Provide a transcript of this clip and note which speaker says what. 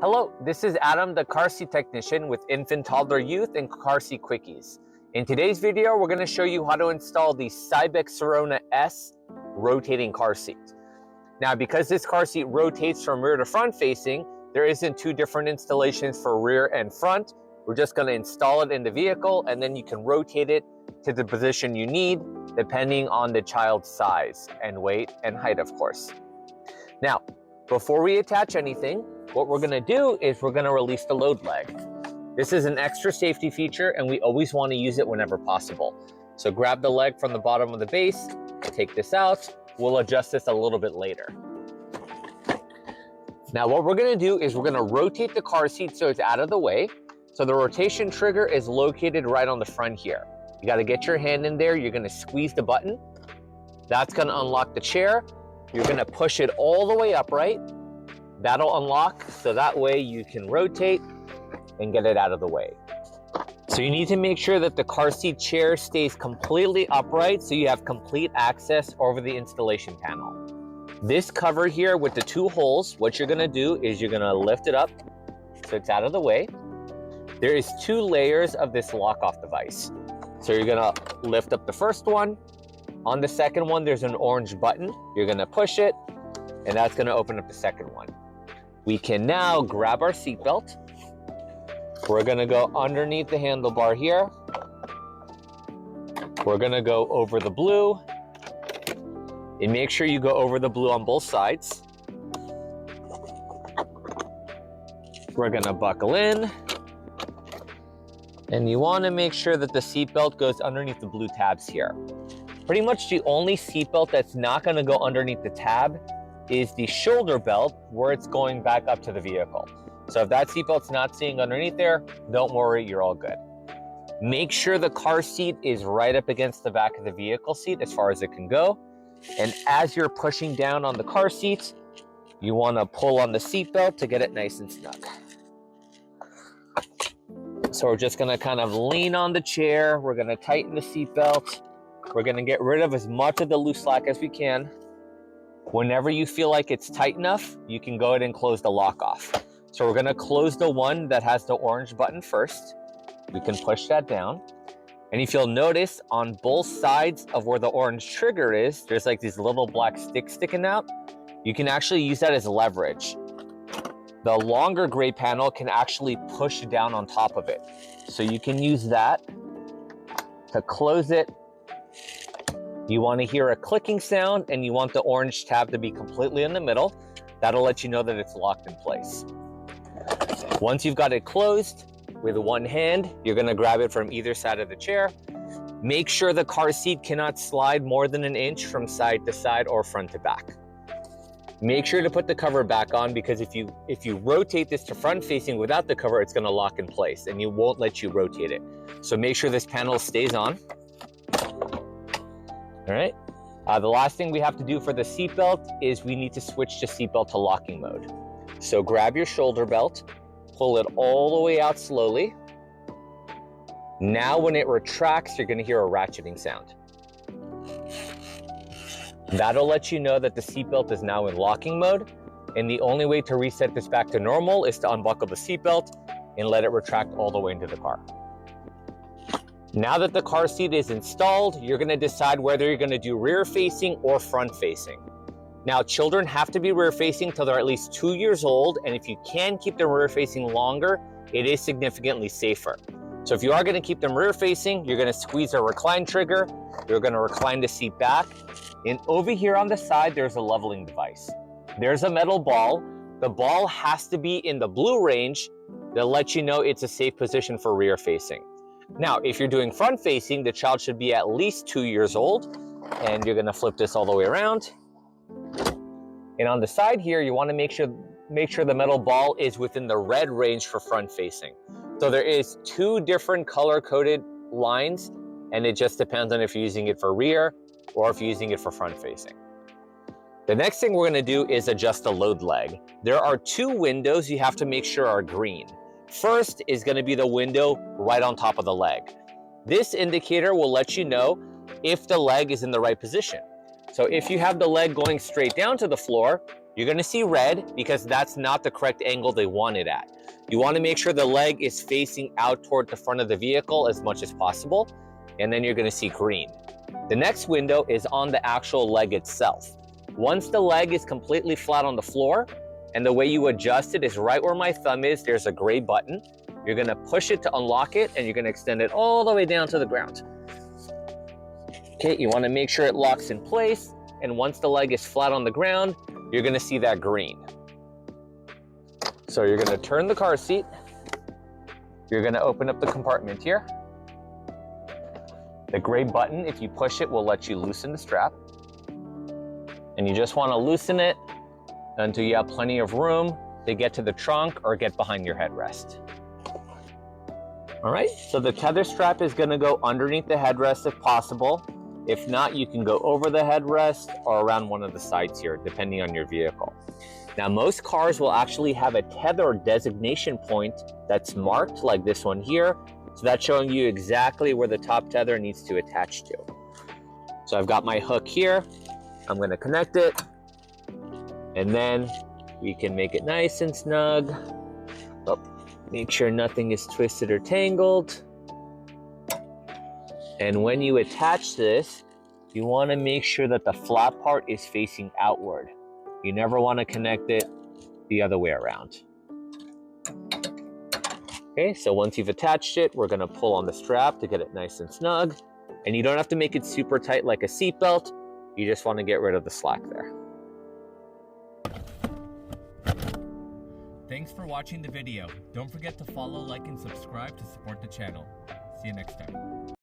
Speaker 1: Hello, this is Adam, the car seat technician with Infant, Toddler, Youth, and Car Seat Quickies. In today's video, we're going to show you how to install the Cybex Sirona S rotating car seat. Now, because this car seat rotates from rear to front facing, there isn't two different installations for rear and front. We're just going to install it in the vehicle, and then you can rotate it to the position you need, depending on the child's size and weight and height, of course. Now, before we attach anything, what we're going to do is we're going to release the load leg. This is an extra safety feature, and we always want to use it whenever possible. So grab the leg from the bottom of the base, take this out. We'll adjust this a little bit later. Now what we're going to do is we're going to rotate the car seat so it's out of the way. So the rotation trigger is located right on the front here. You got to get your hand in there. You're going to squeeze the button. That's going to unlock the chair. You're going to push it all the way upright. That'll unlock, so that way you can rotate and get it out of the way. So you need to make sure that the car seat chair stays completely upright so you have complete access over the installation panel. This cover here with the two holes, what you're gonna do is you're gonna lift it up so it's out of the way. There is two layers of this lock-off device. So you're gonna lift up the first one. On the second one, there's an orange button. You're gonna push it, and that's gonna open up the second one. We can now grab our seatbelt. We're gonna go underneath the handlebar here. We're gonna go over the blue. And make sure you go over the blue on both sides. We're gonna buckle in. And you wanna make sure that the seatbelt goes underneath the blue tabs here. Pretty much the only seatbelt that's not gonna go underneath the tab is the shoulder belt where it's going back up to the vehicle. So if that seatbelt's not sitting underneath there, don't worry, you're all good. Make sure the car seat is right up against the back of the vehicle seat as far as it can go. And as you're pushing down on the car seat, you want to pull on the seatbelt to get it nice and snug. So we're just going to kind of lean on the chair. We're going to tighten the seatbelt. We're going to get rid of as much of the loose slack as we can. Whenever you feel like it's tight enough, you can go ahead and close the lock off. So we're gonna close the one that has the orange button first. We can push that down. And if you'll notice on both sides of where the orange trigger is, there's like these little black sticks sticking out. You can actually use that as leverage. The longer gray panel can actually push down on top of it. So you can use that to close it. You want to hear a clicking sound, and you want the orange tab to be completely in the middle. That'll let you know that it's locked in place. Once you've got it closed, with one hand, you're going to grab it from either side of the chair. Make sure the car seat cannot slide more than an inch from side to side or front to back. Make sure to put the cover back on, because if you rotate this to front facing without the cover, it's going to lock in place and it won't let you rotate it. So make sure this panel stays on. All right. The last thing we have to do for the seatbelt is we need to switch to seatbelt to locking mode. So grab your shoulder belt, pull it all the way out slowly. Now when it retracts, you're going to hear a ratcheting sound. That'll let you know that the seatbelt is now in locking mode. And the only way to reset this back to normal is to unbuckle the seatbelt and let it retract all the way into the car. Now that the car seat is installed, you're going to decide whether you're going to do rear facing or front facing. Now, children have to be rear facing till they're at least 2 years old, and if you can keep them rear facing longer, it is significantly safer. So if you are going to keep them rear facing, you're going to squeeze a recline trigger, you're going to recline the seat back, and over here on the side, there's a leveling device. There's a metal ball. The ball has to be in the blue range to let you know it's a safe position for rear facing. Now, if you're doing front facing, the child should be at least 2 years old, and you're gonna flip this all the way around. And on the side here, you wanna make sure the metal ball is within the red range for front facing. So there is two different color-coded lines, and it just depends on if you're using it for rear or if you're using it for front facing. The next thing we're gonna do is adjust the load leg. There are two windows you have to make sure are green. First is going to be the window right on top of the leg. This indicator will let you know if the leg is in the right position. So if you have the leg going straight down to the floor, you're gonna see red because that's not the correct angle they want it at. You wanna make sure the leg is facing out toward the front of the vehicle as much as possible, and then you're gonna see green. The next window is on the actual leg itself. Once the leg is completely flat on the floor, and the way you adjust it is right where my thumb is, there's a gray button. You're gonna push it to unlock it, and you're gonna extend it all the way down to the ground. Okay, you wanna make sure it locks in place, and once the leg is flat on the ground, you're gonna see that green. So you're gonna turn the car seat. You're gonna open up the compartment here. The gray button, if you push it, will let you loosen the strap. And you just wanna loosen it until you have plenty of room to get to the trunk or get behind your headrest. All right, so the tether strap is gonna go underneath the headrest if possible. If not, you can go over the headrest or around one of the sides here, depending on your vehicle. Now, most cars will actually have a tether designation point that's marked, like this one here. So that's showing you exactly where the top tether needs to attach to. So I've got my hook here. I'm gonna connect it, and then we can make it nice and snug. Oh, make sure nothing is twisted or tangled. And when you attach this, you want to make sure that the flat part is facing outward. You never want to connect it the other way around. Okay, so once you've attached it, we're going to pull on the strap to get it nice and snug. And you don't have to make it super tight like a seatbelt. You just want to get rid of the slack there.
Speaker 2: Thanks for watching the video. Don't forget to follow, like, and subscribe to support the channel. See you next time.